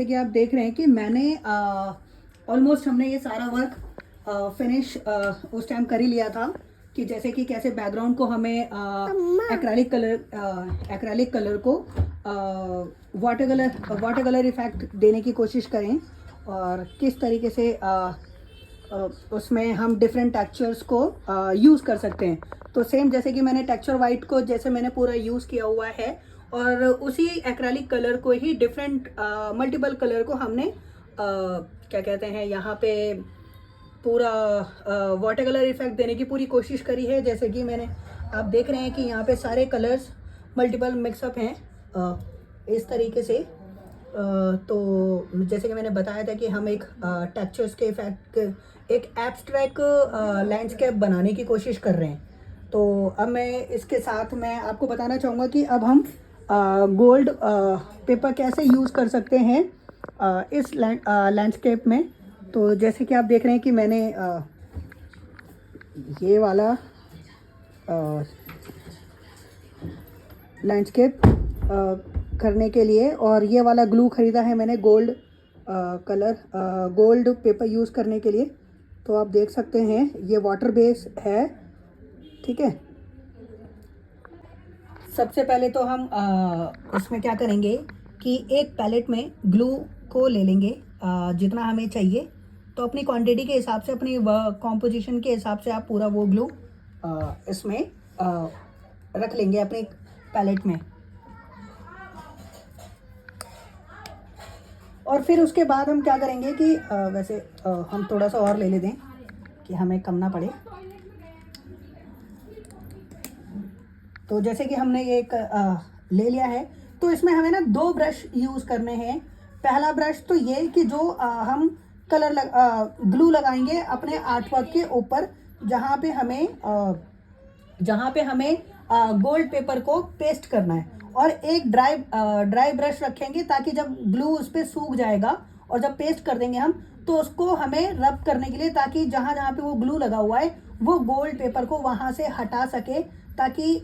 कि आप देख रहे हैं कि मैंने ऑलमोस्ट हमने ये सारा वर्क फिनिश उस टाइम कर ही लिया था कि जैसे कि कैसे बैकग्राउंड को हमें एक्रेलिक कलर को वाटर कलर इफेक्ट देने की कोशिश करें और किस तरीके से उसमें हम डिफरेंट टेक्सचर्स को यूज़ कर सकते हैं। तो सेम जैसे कि मैंने टेक्सचर वाइट को जैसे मैंने पूरा यूज़ किया हुआ है और उसी एक्रेलिक कलर को ही डिफरेंट मल्टीपल कलर को हमने क्या कहते हैं यहाँ पे पूरा वाटर कलर इफेक्ट देने की पूरी कोशिश करी है। जैसे कि मैंने आप देख रहे हैं कि यहाँ पे सारे कलर्स मल्टीपल मिक्सअप हैं इस तरीके से। तो जैसे कि मैंने बताया था कि हम एक टेक्सचर्स के इफेक्ट एक एब्स्ट्रैक्ट लैंडस्केप बनाने की कोशिश कर रहे हैं। तो अब मैं इसके साथ मैं आपको बताना चाहूँगा कि अब हम गोल्ड पेपर कैसे यूज़ कर सकते हैं इस लैंडस्केप में। तो जैसे कि आप देख रहे हैं कि मैंने ये वाला लैंडस्केप करने के लिए और ये वाला ग्लू ख़रीदा है मैंने गोल्ड गोल्ड पेपर यूज़ करने के लिए। तो आप देख सकते हैं ये वाटर बेस है, ठीक है। सबसे पहले तो हम इसमें क्या करेंगे कि एक पैलेट में ग्लू को ले लेंगे जितना हमें चाहिए। तो अपनी क्वांटिटी के हिसाब से अपनी कॉम्पोजिशन के हिसाब से आप पूरा वो ग्लू इसमें रख लेंगे अपने पैलेट में। और फिर उसके बाद हम क्या करेंगे कि वैसे हम थोड़ा सा और ले लेते हैं कि हमें कम ना पड़े। तो जैसे कि हमने ये एक ले लिया है तो इसमें हमें ना 2 ब्रश यूज़ करने हैं। पहला ब्रश तो ये कि जो हम ग्लू लगाएंगे अपने आर्टवर्क के ऊपर जहाँ पे हमें गोल्ड पेपर को पेस्ट करना है। और एक ड्राई ब्रश रखेंगे ताकि जब ग्लू उस पर सूख जाएगा और जब पेस्ट कर देंगे हम तो उसको हमें रब करने के लिए ताकि जहाँ जहाँ पे वो ग्लू लगा हुआ है वो गोल्ड पेपर को वहाँ से हटा सके, ताकि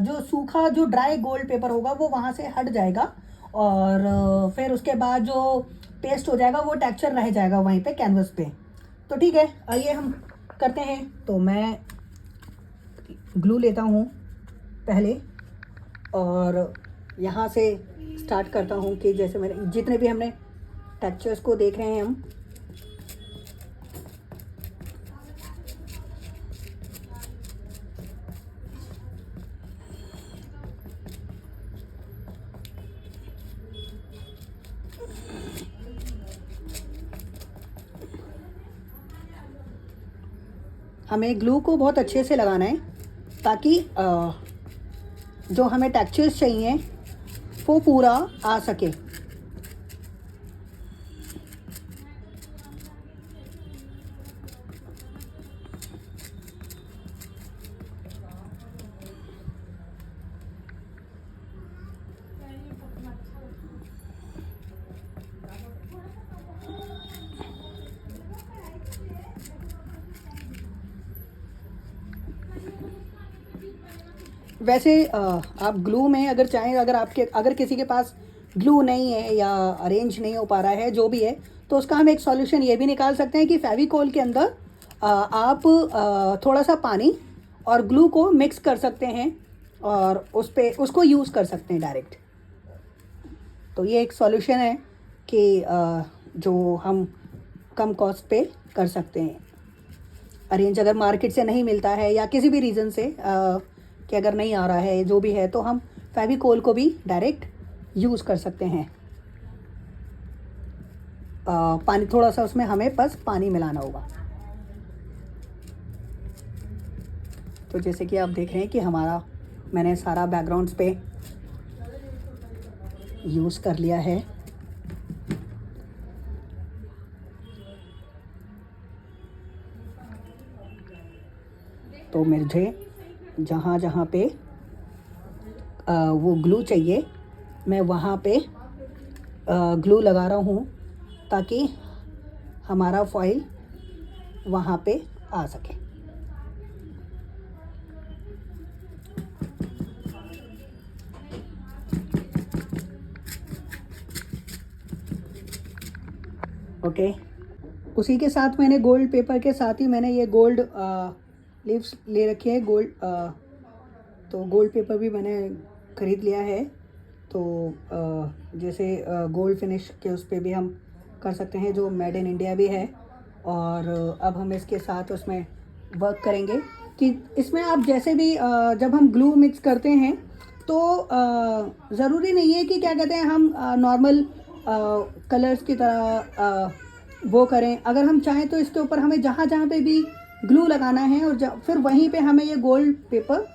जो सूखा जो ड्राई गोल्ड पेपर होगा वो वहाँ से हट जाएगा और फिर उसके बाद जो पेस्ट हो जाएगा वो टेक्सचर रह जाएगा वहीं पे कैनवस पे। तो ठीक है, आइए हम करते हैं। तो मैं ग्लू लेता हूँ पहले और यहाँ से स्टार्ट करता हूँ कि जैसे मैंने जितने भी हमने टेक्सचर्स को देख रहे हैं हम हमें ग्लू को बहुत अच्छे से लगाना है ताकि जो हमें टेक्सचर्स चाहिए वो पूरा आ सके। वैसे आप ग्लू में अगर चाहें, अगर किसी के पास ग्लू नहीं है या अरेंज नहीं हो पा रहा है जो भी है, तो उसका हम एक सॉल्यूशन ये भी निकाल सकते हैं कि फेविकोल के अंदर आप थोड़ा सा पानी और ग्लू को मिक्स कर सकते हैं और उसको यूज़ कर सकते हैं डायरेक्ट। तो ये एक सॉल्यूशन है कि जो हम कम कॉस्ट पे कर सकते हैं। अरेंज अगर मार्केट से नहीं मिलता है या किसी भी रीज़न से कि अगर नहीं आ रहा है जो भी है तो हम फेविकोल को भी डायरेक्ट यूज़ कर सकते हैं। पानी थोड़ा सा उसमें हमें बस पानी मिलाना होगा। तो जैसे कि आप देख रहे हैं कि मैंने सारा बैकग्राउंड्स पे यूज़ कर लिया है। तो मुझे जहाँ जहाँ पे वो ग्लू चाहिए मैं वहाँ पे ग्लू लगा रहा हूँ ताकि हमारा फॉइल वहाँ पे आ सके। ओके। उसी के साथ मैंने गोल्ड पेपर के साथ ही मैंने ये गोल्ड लीव्स ले रखी है, गोल्ड तो गोल्ड पेपर भी मैंने ख़रीद लिया है। तो जैसे गोल्ड फिनिश के उस पर भी हम कर सकते हैं, जो मेड इन इंडिया भी है। और अब हम इसके साथ उसमें वर्क करेंगे कि इसमें आप जैसे भी जब हम ग्लू मिक्स करते हैं तो ज़रूरी नहीं है कि क्या कहते हैं हम नॉर्मल कलर्स की तरह वो करें। अगर हम चाहें तो इसके ऊपर हमें जहाँ जहाँ पे भी ग्लू लगाना है और फिर वहीं पे हमें ये गोल्ड पेपर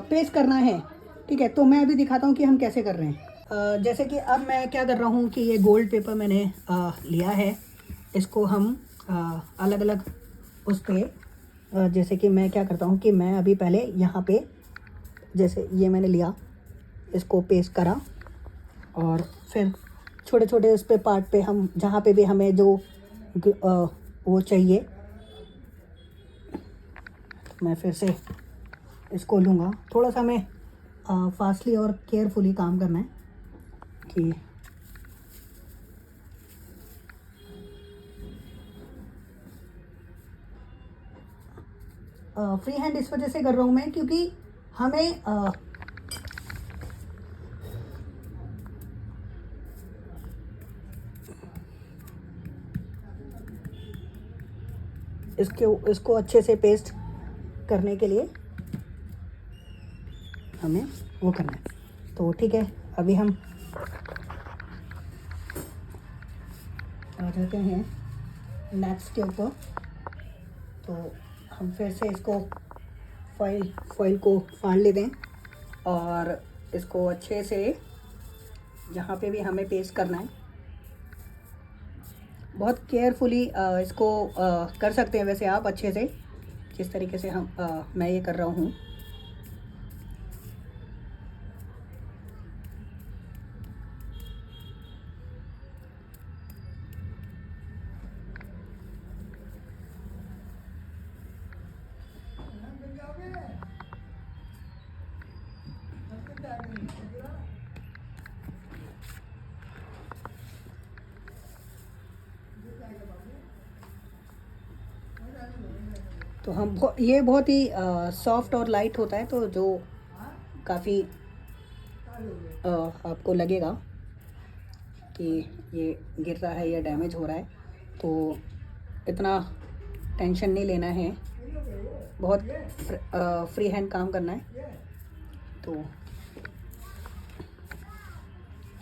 पेस्ट करना है। ठीक है, तो मैं अभी दिखाता हूँ कि हम कैसे कर रहे हैं। जैसे कि अब मैं क्या कर रहा हूँ कि ये गोल्ड पेपर मैंने लिया है, इसको हम अलग अलग उस पर जैसे कि मैं क्या करता हूँ कि मैं अभी पहले यहाँ पे जैसे ये मैंने लिया, इसको पेस्ट करा और फिर छोटे छोटे उस पे पार्ट पे हम जहाँ पे भी हमें जो वो चाहिए, मैं फिर से इसको लूँगा। थोड़ा सा हमें फास्टली और केयरफुली काम करना है कि फ्री हैंड इस वजह से कर रहा हूँ मैं क्योंकि हमें इसको अच्छे से पेस्ट करने के लिए हमें वो करना है। तो ठीक है, अभी हम आ जाते हैं नेक्स्ट के ऊपर। तो हम फिर से इसको फॉइल को फाड़ लेते हैं और इसको अच्छे से जहाँ पे भी हमें पेस्ट करना है बहुत केयरफुली इसको कर सकते हैं वैसे आप अच्छे से, जिस तरीके से मैं ये कर रहा हूँ। तो हम ये बहुत ही सॉफ्ट और लाइट होता है, तो जो काफ़ी आपको लगेगा कि ये गिर रहा है या डैमेज हो रहा है, तो इतना टेंशन नहीं लेना है, बहुत फ्री हैंड काम करना है। तो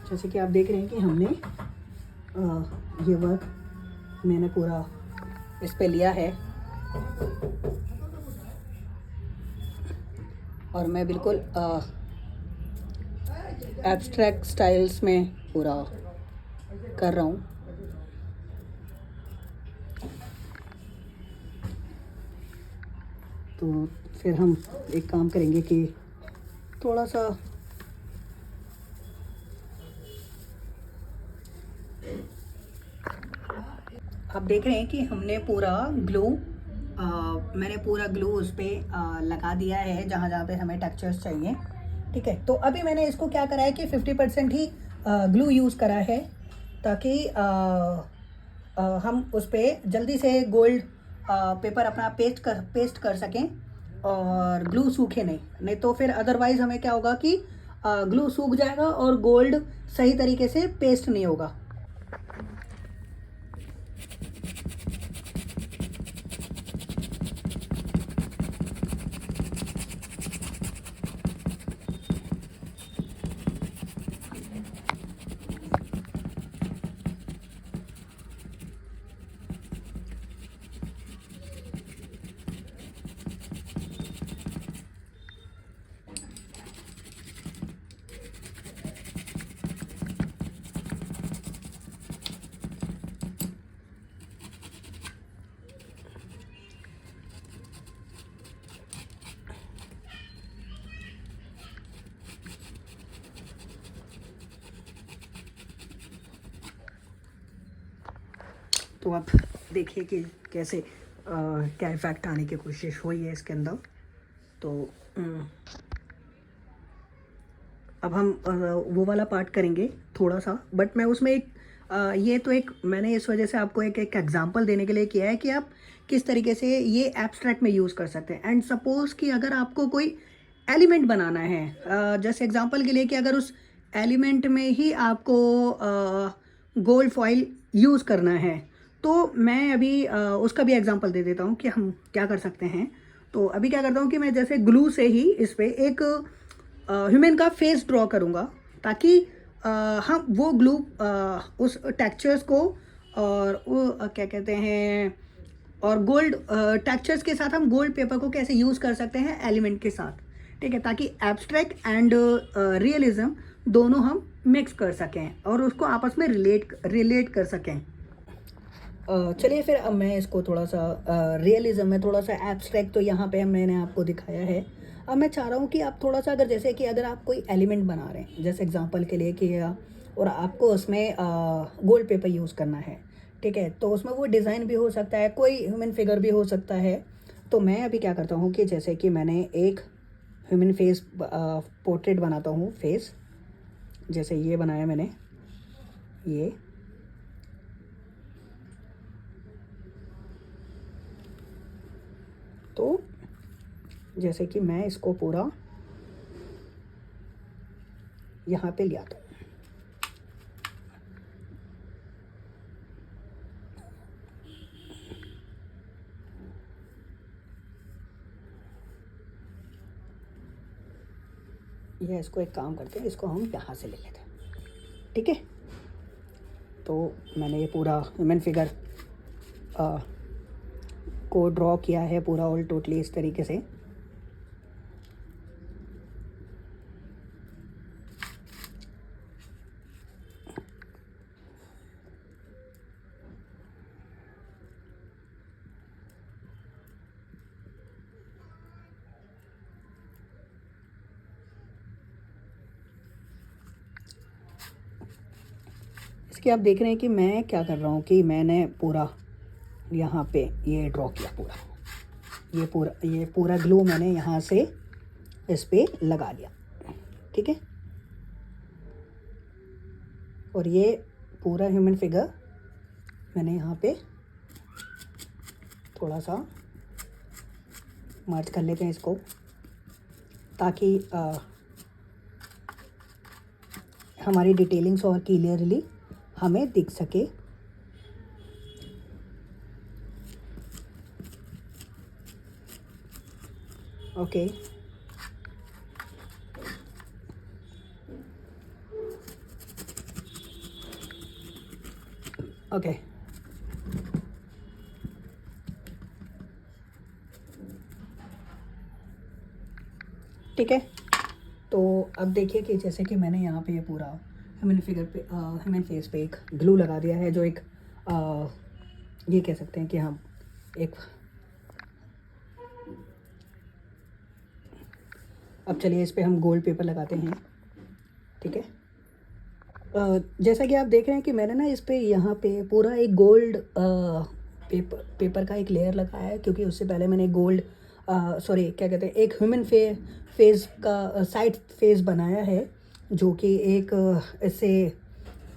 जैसे कि आप देख रहे हैं कि हमने ये वर्क मैंने पूरा इस पे लिया है और मैं बिल्कुल एब्स्ट्रैक्ट स्टाइल्स में पूरा कर रहा हूँ। तो फिर हम एक काम करेंगे कि थोड़ा सा आप देख रहे हैं कि हमने पूरा ग्लू मैंने पूरा ग्लू उस पर लगा दिया है जहाँ जहाँ पे हमें टेक्सचर्स चाहिए। ठीक है, तो अभी मैंने इसको क्या करा है कि 50% ही ग्लू यूज़ करा है ताकि हम उस पर जल्दी से गोल्ड पेपर अपना पेस्ट कर सकें और ग्लू सूखे नहीं तो फिर अदरवाइज़ हमें क्या होगा कि ग्लू सूख जाएगा और गोल्ड सही तरीके से पेस्ट नहीं होगा। तो आप देखिए कि कैसे क्या इफ़ेक्ट आने की कोशिश हुई है इसके अंदर। तो अब हम वो वाला पार्ट करेंगे थोड़ा सा, बट मैं उसमें एक ये तो एक मैंने इस वजह से आपको एक एग्जांपल देने के लिए किया है कि आप किस तरीके से ये एब्स्ट्रैक्ट में यूज़ कर सकते हैं। एंड सपोज़ कि अगर आपको कोई एलिमेंट बनाना है, जैसे एग्जांपल के लिए कि अगर उस एलिमेंट में ही आपको गोल्ड फॉइल यूज़ करना है, तो मैं अभी उसका भी एग्जांपल दे देता हूँ कि हम क्या कर सकते हैं। तो अभी क्या करता हूँ कि मैं जैसे ग्लू से ही इस पे एक ह्यूमन का फेस ड्रॉ करूँगा, ताकि हम वो ग्लू उस टेक्सचर्स को और वो क्या कहते हैं, और गोल्ड टेक्सचर्स के साथ हम गोल्ड पेपर को कैसे यूज़ कर सकते हैं एलिमेंट के साथ, ठीक है, ताकि एब्स्ट्रैक्ट एंड रियलिज्म दोनों हम मिक्स कर सकें और उसको आपस में रिलेट कर सकें। चलिए फिर अब मैं इसको थोड़ा सा रियलिज्म में थोड़ा सा एब्स्ट्रैक्ट तो यहाँ पे मैंने आपको दिखाया है। अब मैं चाह रहा हूँ कि आप थोड़ा सा अगर जैसे कि अगर आप कोई एलिमेंट बना रहे हैं, जैसे एग्जांपल के लिए कि और आपको उसमें गोल्ड पेपर यूज़ करना है, ठीक है, तो उसमें वो डिज़ाइन भी हो सकता है, कोई ह्यूमन फिगर भी हो सकता है। तो मैं अभी क्या करता हूँ कि जैसे कि मैंने एक ह्यूमन फेस पोर्ट्रेट बनाता हूँ, फेस जैसे ये बनाया मैंने, ये तो जैसे कि मैं इसको पूरा यहाँ पे ले आता हूँ। ये इसको एक काम करते हैं, इसको हम यहाँ से ले लेते हैं, ठीक है। तो मैंने ये पूरा ह्यूमन फिगर को ड्रॉ किया है पूरा ऑल टोटली इस तरीके से। इसके आप देख रहे हैं कि मैं क्या कर रहा हूँ कि मैंने पूरा यहाँ पे ये ड्रॉ किया, ये पूरा ग्लू मैंने यहाँ से इस पे लगा लिया, ठीक है। और ये पूरा ह्यूमन फिगर मैंने यहाँ पे थोड़ा सा मर्ज कर लेते हैं इसको, ताकि हमारी डिटेलिंग्स और क्लियरली हमें दिख सके। ओके, ओके, ठीक है। तो अब देखिए कि जैसे कि मैंने यहाँ पे ये पूरा ह्यूमन फिगर पे ह्यूमन फेस पे एक ग्लू लगा दिया है, जो एक ये कह सकते हैं कि हम एक, अब चलिए इस पे हम गोल्ड पेपर लगाते हैं, ठीक है। जैसा कि आप देख रहे हैं कि मैंने ना इस पे यहाँ पे पूरा एक गोल्ड पेपर का एक लेयर लगाया है, क्योंकि उससे पहले मैंने गोल्ड सॉरी क्या कहते हैं, एक ह्यूमन फेस का साइड फेस बनाया है, जो कि एक ऐसे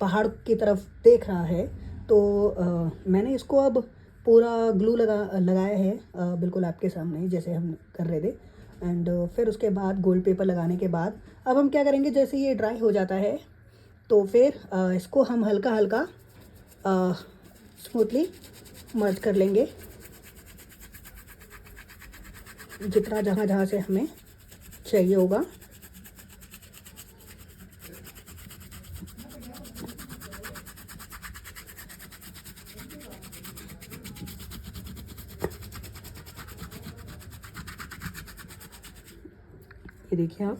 पहाड़ की तरफ देख रहा है। तो मैंने इसको अब पूरा ग्लू लगाया है, बिल्कुल आपके सामने जैसे हम कर रहे थे। एंड फिर उसके बाद गोल्ड पेपर लगाने के बाद अब हम क्या करेंगे, जैसे ये ड्राई हो जाता है तो फिर इसको हम हल्का हल्का स्मूथली मर्ज कर लेंगे, जितना जहाँ से हमें चाहिए होगा। ये देखिए आप,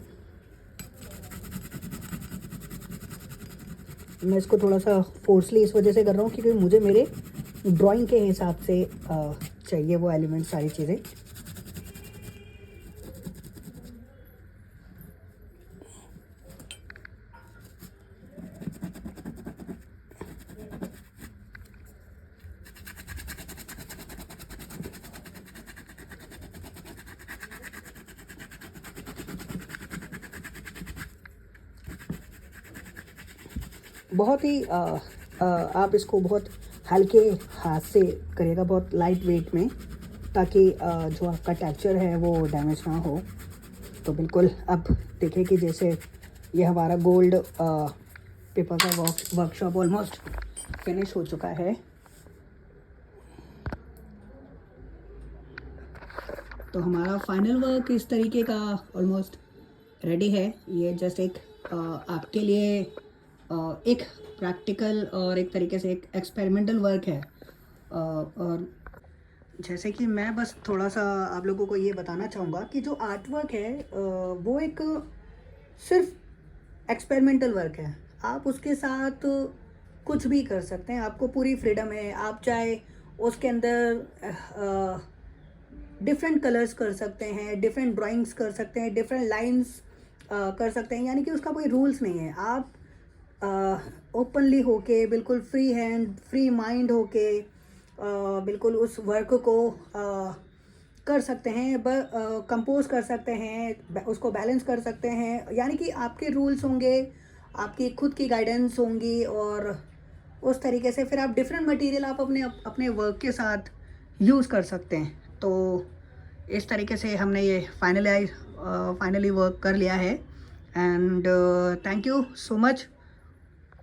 मैं इसको थोड़ा सा फोर्सली इस वजह से कर रहा हूँ क्योंकि मुझे मेरे ड्राइंग के हिसाब से चाहिए वो एलिमेंट, सारी चीज़ें। बहुत ही आप इसको बहुत हल्के हाथ से करिएगा, बहुत लाइट वेट में, ताकि जो आपका टेक्सचर है वो डैमेज ना हो। तो बिल्कुल अब देखिए कि जैसे ये हमारा गोल्ड पेपर का वर्कशॉप ऑलमोस्ट फिनिश हो चुका है। तो हमारा फाइनल वर्क इस तरीके का ऑलमोस्ट रेडी है। ये जस्ट एक आपके लिए एक प्रैक्टिकल और एक तरीके से एक एक्सपेरिमेंटल वर्क है। और जैसे कि मैं बस थोड़ा सा आप लोगों को ये बताना चाहूँगा कि जो आर्ट वर्क है वो एक सिर्फ एक्सपेरिमेंटल वर्क है। आप उसके साथ कुछ भी कर सकते हैं, आपको पूरी फ्रीडम है। आप चाहे उसके अंदर डिफरेंट कलर्स कर सकते हैं, डिफरेंट ड्राइंग्स कर सकते हैं, डिफरेंट लाइंस कर सकते हैं, यानी कि उसका कोई रूल्स नहीं है। आप ओपनली होके, बिल्कुल फ्री हैंड फ्री माइंड होके बिल्कुल उस वर्क को कर सकते हैं, कंपोज कर सकते हैं, उसको बैलेंस कर सकते हैं। यानी कि आपके रूल्स होंगे, आपकी खुद की गाइडेंस होंगी, और उस तरीके से फिर आप डिफरेंट मटेरियल आप अपने वर्क के साथ यूज़ कर सकते हैं। तो इस तरीके से हमने ये फाइनली वर्क कर लिया है। And thank you so much